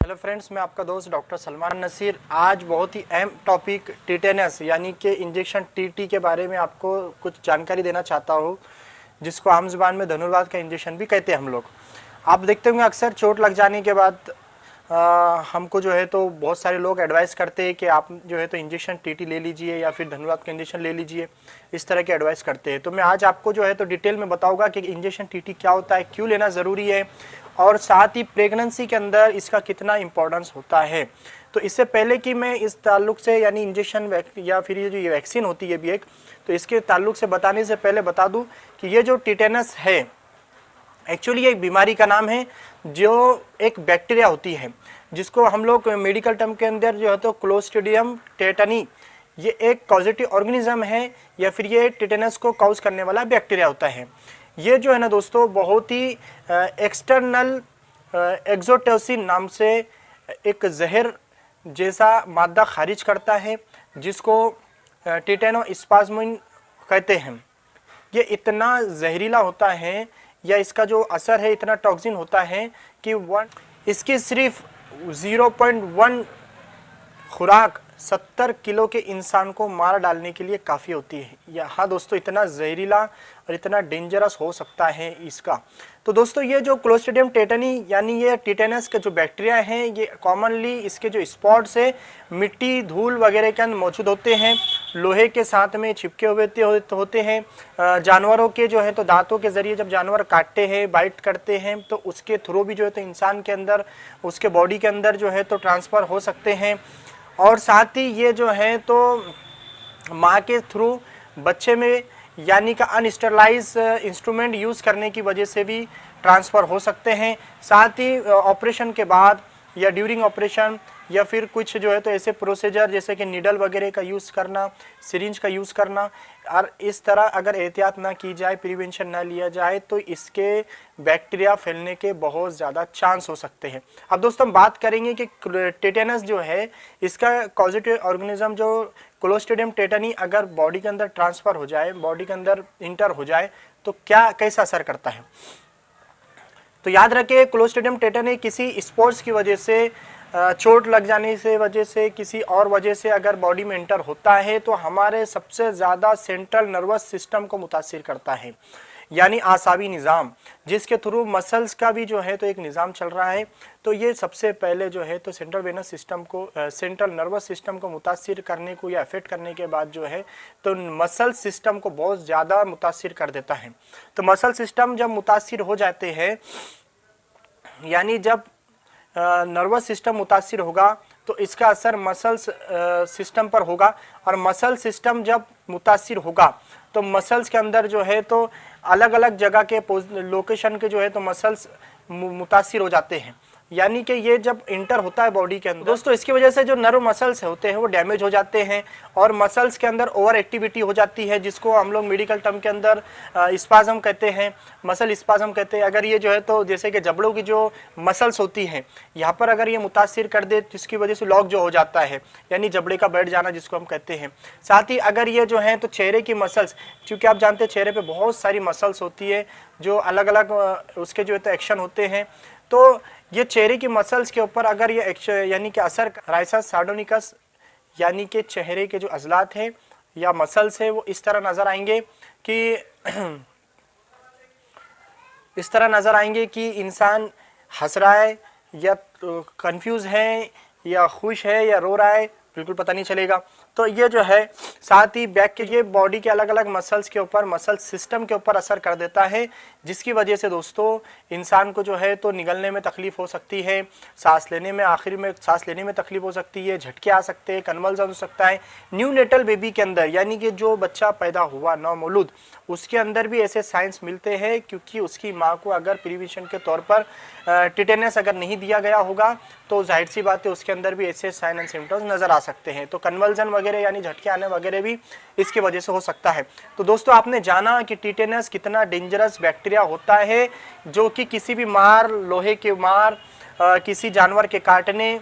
Hello friends, मैं आपका दोस्त डॉक्टर सलमान नसीर। आज बहुत ही अहम टॉपिक टिटेनस यानी कि इंजेक्शन टीटी के बारे में आपको कुछ जानकारी देना चाहता हूँ, जिसको आम जुबान में धनुर्वात का इंजेक्शन भी कहते हैं हम लोग। आप देखते होंगे अक्सर चोट लग जाने के बाद हमको जो है तो बहुत सारे लोग एडवाइस करते हैं कि आप जो है तो इंजेक्शन टीटी ले लीजिए या फिर धनुर्वात का इंजेक्शन ले लीजिए, इस तरह के एडवाइस करते हैं। तो मैं आज आपको जो है तो डिटेल में बताऊंगा कि इंजेक्शन टीटी क्या होता है, क्यों लेना ज़रूरी है और साथ ही प्रेगनेंसी के अंदर इसका कितना इंपॉर्टेंस होता है। तो इससे पहले कि मैं इस ताल्लुक से यानी इंजेक्शन या फिर ये जो ये वैक्सीन होती है भी एक, तो इसके ताल्लुक से बताने से पहले बता दूं कि ये जो टिटेनस है एक्चुअली एक बीमारी का नाम है, जो एक बैक्टीरिया होती है जिसको हम लोग मेडिकल टर्म के अंदर जो है तो क्लोस्ट्रीडियम टेटनी, ये एक पॉजिटिव ऑर्गेनिज्म है या फिर ये टिटेनस को कॉज करने वाला बैक्टीरिया होता है। ये जो है ना दोस्तों बहुत ही एक्सटर्नल एक्सोटोसिन नाम से एक जहर जैसा मादा खारिज करता है, जिसको टिटेनोस्पाज्मिन कहते हैं। ये इतना जहरीला होता है या इसका जो असर है इतना टॉक्सिन होता है कि इसकी सिर्फ 0.1 खुराक 70 किलो के इंसान को मार डालने के लिए काफ़ी होती है। हाँ दोस्तों, इतना जहरीला और इतना डेंजरस हो सकता है इसका। तो दोस्तों ये जो क्लोस्ट्रीडियम टेटनी यानी ये टिटेनस के जो बैक्टीरिया हैं, ये कॉमनली इसके जो स्पॉट्स है मिट्टी धूल वगैरह के अंदर मौजूद होते हैं, लोहे के साथ में चिपके हुए होते हैं। जानवरों के जो है तो दांतों के ज़रिए जब जानवर काटते हैं, बाइट करते हैं, तो उसके थ्रू भी जो है तो इंसान के अंदर उसके बॉडी के अंदर जो है तो ट्रांसफ़र हो सकते हैं। और साथ ही ये जो है तो माँ के थ्रू बच्चे में यानी कि अनस्टरलाइज इंस्ट्रूमेंट यूज़ करने की वजह से भी ट्रांसफ़र हो सकते हैं। साथ ही ऑपरेशन के बाद या ड्यूरिंग ऑपरेशन या फिर कुछ जो है तो ऐसे प्रोसीजर जैसे कि नीडल वगैरह का यूज़ करना, सिरिंज का यूज़ करना, और इस तरह अगर एहतियात ना की जाए, प्रिवेंशन ना लिया जाए, तो इसके बैक्टीरिया फैलने के बहुत ज़्यादा चांस हो सकते हैं। अब दोस्तों हम बात करेंगे कि टिटेनस जो है इसका पॉजिटिव ऑर्गेनिज्म जो क्लोस्ट्रीडियम टेटनी अगर बॉडी के अंदर ट्रांसफ़र हो जाए, बॉडी के अंदर इंटर हो जाए, तो क्या कैसा असर करता है। तो याद रखिए, क्लोस्ट्रीडियम टेटनी किसी स्पोर्ट्स की वजह से, चोट लग जाने से वजह से, किसी और वजह से अगर बॉडी में एंटर होता है तो हमारे सबसे ज़्यादा सेंट्रल नर्वस सिस्टम को मुतासिर करता है, यानी आसाबी निज़ाम, जिसके थ्रू मसल्स का भी जो है तो एक निज़ाम चल रहा है। तो ये सबसे पहले जो है तो सेंट्रल वेनस सिस्टम को, सेंट्रल नर्वस सिस्टम को मुतासिर करने को या अफेक्ट करने के बाद जो है तो मसल सिस्टम को बहुत ज़्यादा मुतासिर कर देता है। तो मसल सिस्टम जब मुतासिर हो जाते हैं, यानी जब नर्वस सिस्टम मुतासिर होगा तो इसका असर मसल्स सिस्टम पर होगा, और मसल सिस्टम जब मुतासिर होगा तो मसल्स के अंदर जो है तो अलग अलग जगह के लोकेशन के जो है तो मसल्स मुतासिर हो जाते हैं, यानी कि ये जब इंटर होता है बॉडी के अंदर दोस्तों, इसकी वजह से जो नर्व मसल्स होते हैं वो डैमेज हो जाते हैं और मसल्स के अंदर ओवर एक्टिविटी हो जाती है, जिसको हम लोग मेडिकल टर्म के अंदर स्पाज्म कहते हैं, मसल स्पाज्म कहते हैं। अगर ये जो है तो जैसे कि जबड़ों की जो मसल्स होती हैं यहाँ पर अगर ये मुतासिर कर दे, जिसकी वजह से लॉक जो हो जाता है, यानी जबड़े का बैठ जाना जिसको हम कहते हैं। साथ ही अगर ये जो है तो चेहरे की मसल्स, क्योंकि आप जानते हैं चेहरे पर बहुत सारी मसल्स होती है जो अलग अलग उसके जो है तो एक्शन होते हैं, तो ये चेहरे की मसल्स के ऊपर अगर ये यानी कि असर राइसस सार्डोनिकस यानी कि चेहरे के जो अजलात हैं या मसल्स है वो इस तरह नज़र आएंगे कि इस तरह नज़र आएंगे कि इंसान हंस रहा है या कंफ्यूज है या खुश है या रो रहा है, बिल्कुल पता नहीं चलेगा। तो ये जो है साथ ही बैक के ये बॉडी के अलग अलग मसल्स के ऊपर, मसल सिस्टम के ऊपर असर कर देता है, जिसकी वजह से दोस्तों इंसान को जो है तो निगलने में तकलीफ़ हो सकती है, सांस लेने में आखिर में सांस लेने में तकलीफ़ हो सकती है, झटके आ सकते हैं, कन्वल्जन हो सकता है। न्यू नेटल बेबी के अंदर यानी कि जो बच्चा पैदा हुआ नवमौलूद, उसके अंदर भी ऐसे साइंस मिलते हैं, क्योंकि उसकी माँ को अगर प्रिवेंशन के तौर पर टिटेनस अगर नहीं दिया गया होगा तो जाहिर सी बात है उसके अंदर भी ऐसे साइन एंड सिम्टम्स नज़र आ सकते हैं। तो कन्वल्जन वगैरह यानी झटके आने वगैरह भी इसकी वजह से हो सकता है। तो दोस्तों आपने जाना कि टिटेनस कितना डेंजरस बैक्टीरिया होता है, जो कि किसी भी मार, लोहे के मार, किसी जानवर के काटने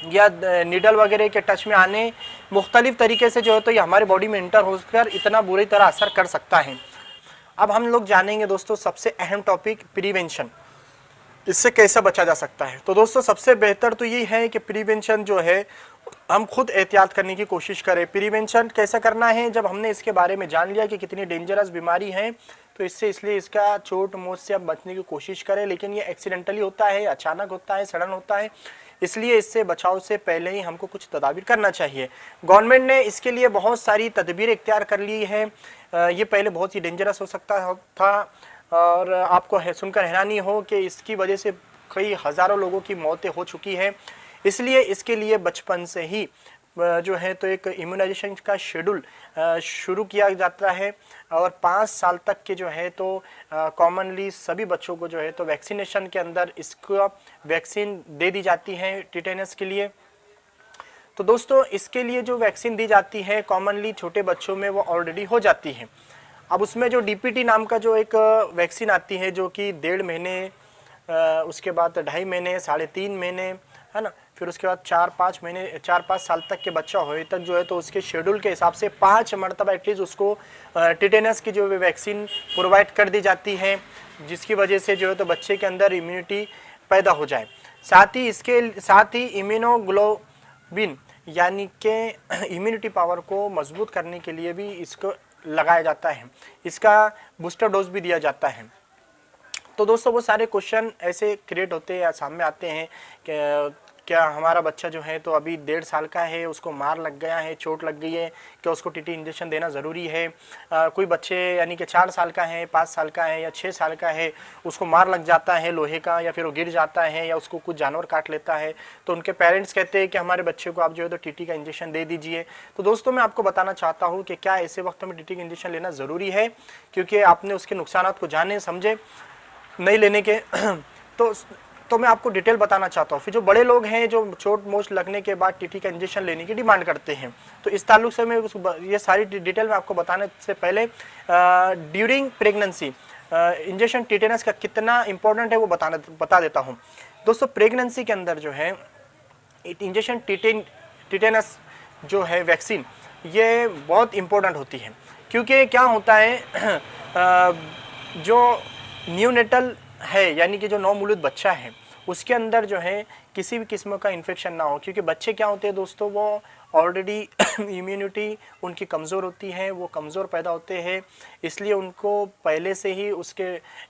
या नीडल वगैरह के टच में आने, मुख्तलिफ तरीके से जो है तो ये हमारे बॉडी में इंटर होकर इतना बुरी तरह असर कर सकता है। अब हम लोग जानेंगे दोस्तों सबसे अहम टॉपिक प्रिवेंशन। इससे कैसे बचा जा सकता है। तो दोस्तों सबसे बेहतर तो ये है कि प्रिवेंशन जो है हम खुद एहतियात करने की कोशिश करें। प्रिवेंशन कैसे करना है, जब हमने इसके बारे में जान लिया कि कितनी डेंजरस बीमारी है, तो इसलिए इसका चोट मोच से आप बचने की कोशिश करें। लेकिन ये एक्सीडेंटली होता है, अचानक होता है, सडन होता है, इसलिए इससे बचाव से पहले ही हमको कुछ तदाबीर करना चाहिए। गवर्नमेंट ने इसके लिए बहुत सारी तदबीर इख्तियार कर ली है। ये पहले बहुत ही डेंजरस हो सकता था और आपको सुनकर हैरानी हो कि इसकी वजह से कई हज़ारों लोगों की मौतें हो चुकी हैं। इसलिए इसके लिए बचपन से ही जो है तो एक इम्यूनाइजेशन का शेड्यूल शुरू किया जाता है और 5 साल तक के जो है तो कॉमनली सभी बच्चों को जो है तो वैक्सीनेशन के अंदर इसका वैक्सीन दे दी जाती है टिटेनस के लिए। तो दोस्तों इसके लिए जो वैक्सीन दी जाती है कॉमनली छोटे बच्चों में वो ऑलरेडी हो जाती है। अब उसमें जो DPT नाम का जो एक वैक्सीन आती है जो कि 1.5 महीने, उसके बाद 2.5 महीने, 3.5 महीने, है ना, फिर उसके बाद 4-5 महीने, 4-5 साल तक के बच्चा होए तक जो है तो उसके शेड्यूल के हिसाब से 5 मरतबा एटलीस्ट उसको टिटेनस की जो वैक्सीन प्रोवाइड कर दी जाती है, जिसकी वजह से जो है तो बच्चे के अंदर इम्यूनिटी पैदा हो जाए। साथ ही इम्यूनोग्लोबिन यानी कि इम्यूनिटी पावर को मजबूत करने के लिए भी इसको लगाया जाता है, इसका बूस्टर डोज भी दिया जाता है। तो दोस्तों वो सारे क्वेश्चन ऐसे क्रिएट होते हैं या सामने आते हैं कि क्या हमारा बच्चा जो है तो अभी 1.5 साल का है, उसको मार लग गया है, चोट लग गई है, क्या उसको TT इंजेक्शन देना ज़रूरी है। कोई बच्चे यानी कि 4 साल का है, 5 साल का है या 6 साल का है, उसको मार लग जाता है लोहे का या फिर वो गिर जाता है या उसको कुछ जानवर काट लेता है, तो उनके पेरेंट्स कहते हैं कि हमारे बच्चे को आप जो है तो TT का इंजेक्शन दे दीजिए। तो दोस्तों मैं आपको बताना चाहता हूँ कि क्या ऐसे वक्त में TT का इंजेक्शन लेना ज़रूरी है, क्योंकि आपने उसके नुकसान को जाने समझे नहीं लेने के तो मैं आपको डिटेल बताना चाहता हूँ। फिर जो बड़े लोग हैं जो चोट मोच लगने के बाद TT का इंजेक्शन लेने की डिमांड करते हैं, तो इस ताल्लुक से मैं ये सारी डिटेल में आपको बताने से पहले ड्यूरिंग प्रेगनेंसी इंजेक्शन टिटेनस का कितना इंपॉर्टेंट है वो बता देता हूँ। दोस्तों प्रेगनेंसी के अंदर जो है इंजेक्शन टिटेनस जो है वैक्सीन ये बहुत इम्पोर्टेंट होती है, क्योंकि क्या होता है जो न्यूनेटल है यानी कि जो नवमौलूद बच्चा है उसके अंदर जो है किसी भी किस्म का इन्फेक्शन ना हो, क्योंकि बच्चे क्या होते हैं दोस्तों वो ऑलरेडी इम्यूनिटी उनकी कमज़ोर होती है, वो कमज़ोर पैदा होते हैं, इसलिए उनको पहले से ही उसके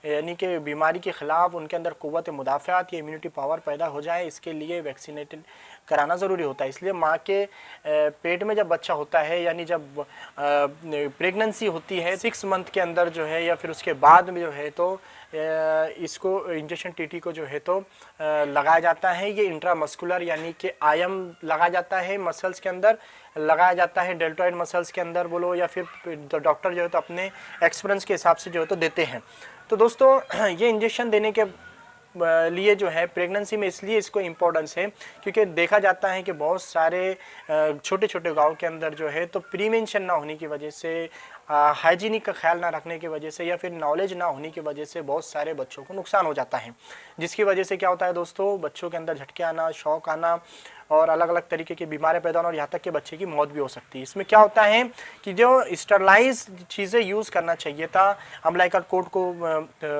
यानी कि बीमारी के ख़िलाफ़ उनके अंदर क़ुव्वत मुदाफ़ात या इम्यूनिटी पावर पैदा हो जाए, इसके लिए वैक्सीनेटेड कराना ज़रूरी होता है। इसलिए माँ के पेट में जब बच्चा होता है यानी जब प्रेगनेंसी होती है 6 मंथ के अंदर जो है या फिर उसके बाद में जो है तो इसको इंजेक्शन TT को जो है तो लगाया जाता है। ये इंट्रामस्कुलर यानी कि आयम लगाया जाता है, मसल्स के अंदर लगाया जाता है, डेल्टॉइड मसल्स के अंदर बोलो या फिर डॉक्टर जो है तो अपने एक्सपीरियंस के हिसाब से जो है तो देते हैं। तो दोस्तों ये इंजेक्शन देने के लिए जो है प्रेगनेंसी में इसलिए इसको इम्पोर्टेंस है क्योंकि देखा जाता है कि बहुत सारे छोटे छोटे गांव के अंदर जो है तो प्रिवेंशन ना होने की वजह से, हाइजीनिक का ख्याल ना रखने की वजह से या फिर नॉलेज ना होने की वजह से बहुत सारे बच्चों को नुकसान हो जाता है, जिसकी वजह से क्या होता है दोस्तों बच्चों के अंदर झटके आना, शौक आना और अलग अलग तरीके की बीमारियां पैदा होना और यहाँ तक कि बच्चे की मौत भी हो सकती है। इसमें क्या होता है कि जो स्टरलाइज चीज़ें यूज़ करना चाहिए था अम्बिलिकल कोर्ड को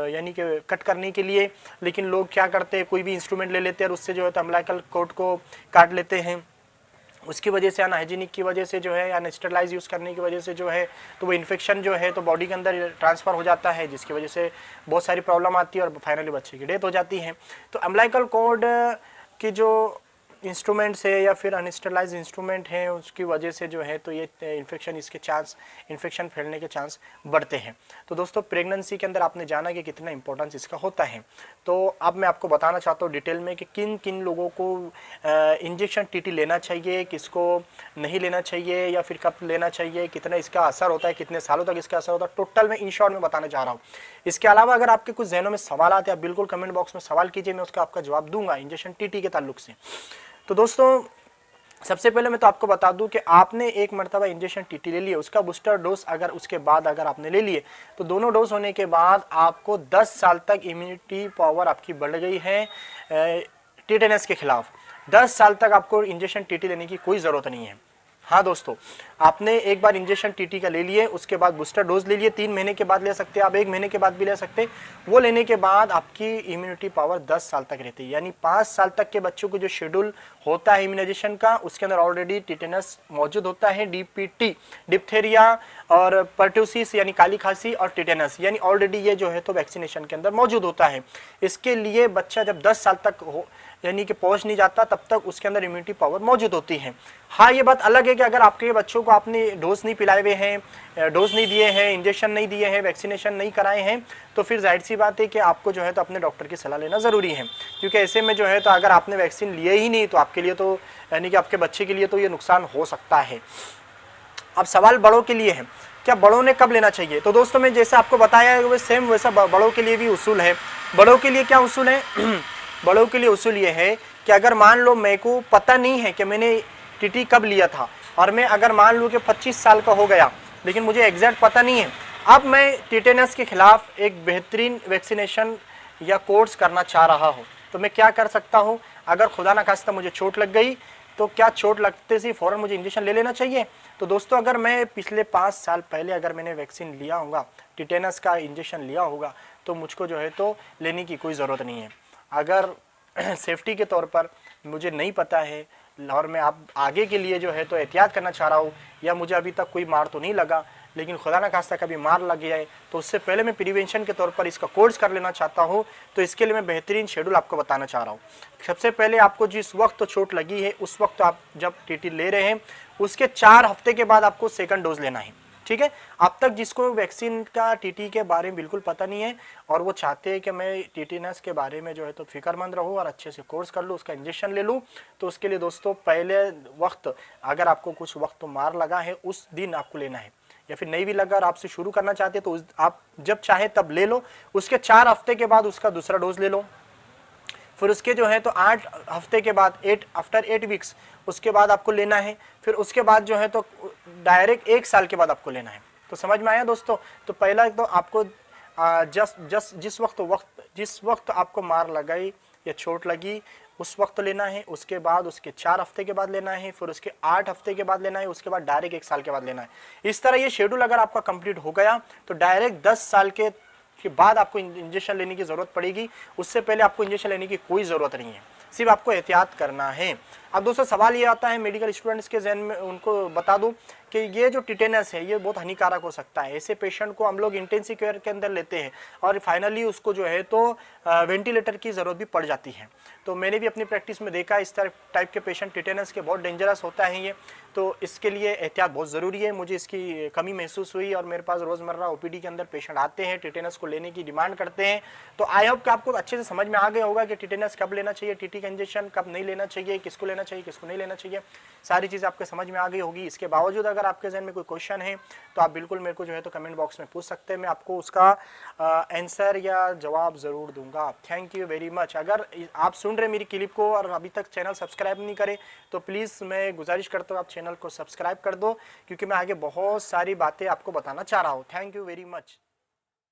यानी कि कट करने के लिए, लेकिन लोग क्या करते हैं कोई भी इंस्ट्रूमेंट ले लेते हैं और उससे जो है तो अम्बिलिकल कोर्ड को काट लेते हैं। उसकी वजह से अनहाइजीनिक की वजह से जो है या स्टरलाइज यूज़ करने की वजह से जो है तो वो इन्फेक्शन जो है तो बॉडी के अंदर ट्रांसफ़र हो जाता है, जिसकी वजह से बहुत सारी प्रॉब्लम आती है और फाइनली बच्चे की डेथ हो जाती है। तो अम्बिलिकल कोर्ड की जो इंस्ट्रूमेंट्स है या फिर अनस्टरलाइज इंस्ट्रूमेंट है उसकी वजह से जो है तो ये इन्फेक्शन फैलने के चांस बढ़ते हैं। तो दोस्तों प्रेगनेंसी के अंदर आपने जाना कि कितना इंपॉर्टेंस इसका होता है, तो अब मैं आपको बताना चाहता हूँ डिटेल में कि किन किन लोगों को इंजेक्शन TT लेना चाहिए, किसको नहीं लेना चाहिए या फिर कब लेना चाहिए, कितना इसका असर होता है, कितने सालों तक इसका असर होता है, टोटल में इन शॉर्ट में बताना चाह रहा हूँ। इसके अलावा अगर आपके कुछ जहनों में सवाल आते हैं आप बिल्कुल कमेंट बॉक्स में सवाल कीजिए, मैं उसका आपका जवाब दूंगा इंजेक्शन TT के ताल्लुक से। तो दोस्तों सबसे पहले मैं तो आपको बता दूं कि आपने एक मरतबा इंजेक्शन TT ले लिए, उसका बूस्टर डोज अगर उसके बाद अगर आपने ले लिए तो दोनों डोज होने के बाद आपको 10 साल तक इम्यूनिटी पावर आपकी बढ़ गई है टिटेनस के खिलाफ। 10 साल तक आपको इंजेक्शन TT लेने की कोई ज़रूरत नहीं है। हाँ दोस्तों, आपने एक बार इंजेक्शन टीटी का ले लिए, उसके बाद बूस्टर डोज ले लिए, 3 महीने के बाद ले सकते हैं आप, 1 महीने के बाद भी ले सकते हैं। वो लेने के बाद आपकी इम्यूनिटी पावर 10 साल तक रहती है, यानी 5 साल तक के बच्चों को जो शेड्यूल होता है इम्यूनाइजेशन का, उसके अंदर ऑलरेडी टिटेनस मौजूद होता है, डीपीटी, डिप्थेरिया और पर्ट्यूसिस यानी काली खांसी और टिटेनस, यानी ऑलरेडी ये जो है तो वैक्सीनेशन के अंदर मौजूद होता है। इसके लिए बच्चा जब 10 साल तक हो यानी कि पहुंच नहीं जाता, तब तक उसके अंदर इम्यूनिटी पावर मौजूद होती है। हाँ, ये बात अलग है कि अगर आपके बच्चों को आपने डोज नहीं पिलाए हुए हैं, डोज नहीं दिए हैं, इंजेक्शन नहीं दिए हैं, वैक्सीनेशन नहीं कराए हैं, तो फिर जाहिर सी बात है कि आपको जो है तो अपने डॉक्टर की सलाह लेना ज़रूरी है, क्योंकि ऐसे में जो है तो अगर आपने वैक्सीन लिए ही नहीं तो आपके लिए तो यानी कि आपके बच्चे के लिए तो ये नुकसान हो सकता है। अब सवाल बड़ों के लिए है, क्या बड़ों ने कब लेना चाहिए? तो दोस्तों मैं जैसे आपको बताया है वो सेम वैसा बड़ों के लिए भी उसूल है। बड़ों के लिए क्या उसूल है? बड़ों के लिए उसूल ये है कि अगर मान लो मेरे को पता नहीं है कि मैंने टीटी कब लिया था, और मैं अगर मान लूँ कि 25 साल का हो गया लेकिन मुझे एग्जैक्ट पता नहीं है, अब मैं टिटेनस के खिलाफ एक बेहतरीन वैक्सीनेशन या कोर्स करना चाह रहा हूँ, तो मैं क्या कर सकता हूँ? अगर खुदा ना खास्ता मुझे चोट लग गई तो क्या चोट लगते से फ़ौरन मुझे इंजेक्शन ले लेना चाहिए? तो दोस्तों अगर मैं पिछले 5 साल पहले अगर मैंने वैक्सीन लिया होगा, टिटेनस का इंजेक्शन लिया होगा, तो मुझको जो है तो लेने की कोई ज़रूरत नहीं है। अगर सेफ्टी के तौर पर मुझे नहीं पता है और मैं आप आगे के लिए जो है तो एहतियात करना चाह रहा हूँ, या मुझे अभी तक कोई मार तो नहीं लगा लेकिन खुदा ना खास्ता कभी मार लग जाए, तो उससे पहले मैं प्रिवेंशन के तौर पर इसका कोर्स कर लेना चाहता हूँ, तो इसके लिए मैं बेहतरीन शेड्यूल आपको बताना चाह रहा हूँ। सबसे पहले आपको जिस वक्त तो चोट लगी है उस वक्त आप जब टीटी ले रहे हैं उसके 4 हफ्ते के बाद आपको सेकंड डोज लेना है, ठीक है। अब तक जिसको वैक्सीन का टीटी के बारे में बिल्कुल पता नहीं है और वो चाहते हैं कि मैं टीटीनस के बारे में जो है तो फिक्रमंद रहूँ और अच्छे से कोर्स कर लूँ, उसका इंजेक्शन ले लूँ, तो उसके लिए दोस्तों पहले वक्त अगर आपको कुछ वक्त मार लगा है उस दिन आपको लेना है, या फिर नहीं भी लगा और आपसे शुरू करना चाहते तो आप जब चाहे तब ले लो। उसके 4 हफ्ते के बाद उसका दूसरा डोज ले लो, फिर उसके जो है तो 8 हफ्ते के बाद आफ्टर 8 वीक्स उसके बाद आपको लेना है, फिर उसके बाद जो है तो डायरेक्ट 1 साल के बाद आपको लेना है। तो समझ में आया दोस्तों? तो पहला तो आपको जिस वक्त आपको मार लगाई या चोट लगी उस वक्त लेना है, उसके बाद उसके 4 हफ्ते के बाद लेना है, फिर उसके 8 हफ्ते के बाद लेना है, उसके बाद डायरेक्ट 1 साल के बाद लेना है। इस तरह ये शेड्यूल अगर आपका कंप्लीट हो गया तो डायरेक्ट 10 साल के बाद आपको इंजेक्शन लेने की ज़रूरत पड़ेगी, उससे पहले आपको इंजेक्शन लेने की कोई ज़रूरत नहीं है, सिर्फ आपको एहतियात करना है। अब दोस्तों सवाल ये आता है मेडिकल स्टूडेंट्स के जहन में, उनको बता दूं कि ये जो टिटेनस है ये बहुत हानिकारक हो सकता है। ऐसे पेशेंट को हम लोग इंटेंसिव केयर के अंदर लेते हैं और फाइनली उसको जो है तो वेंटिलेटर की ज़रूरत भी पड़ जाती है। तो मैंने भी अपनी प्रैक्टिस में देखा इस तरह टाइप के पेशेंट टिटेनस के बहुत डेंजरस होता है ये, तो इसके लिए एहतियात बहुत ज़रूरी है। मुझे इसकी कमी महसूस हुई और मेरे पास रोज़मर्रा ओपीडी के अंदर पेशेंट आते हैं, टिटेनस को लेने की डिमांड करते हैं। तो आई होप कि आपको अच्छे से समझ में आ गया होगा कि टिटेनस कब लेना चाहिए, टीटी का इंजेक्शन कब नहीं लेना चाहिए, किसको लेना चाहिए किसको नहीं लेना चाहिए, सारी चीज़ आपके समझ में आ गई होगी। इसके बावजूद अगर आपके जहन में कोई क्वेश्चन है तो आप बिल्कुल मेरे को जो है तो कमेंट बॉक्स में पूछ सकते हैं, मैं आपको उसका आंसर या जवाब ज़रूर दूंगा। Thank you very much. अगर आप सुन रहे मेरी क्लिप को और अभी तक चैनल सब्सक्राइब नहीं करें तो प्लीज़ मैं गुजारिश करता हूँ आप चैनल को सब्सक्राइब कर दो, क्योंकि मैं आगे बहुत सारी बातें आपको बताना चाह रहा हूँ। Thank you very much.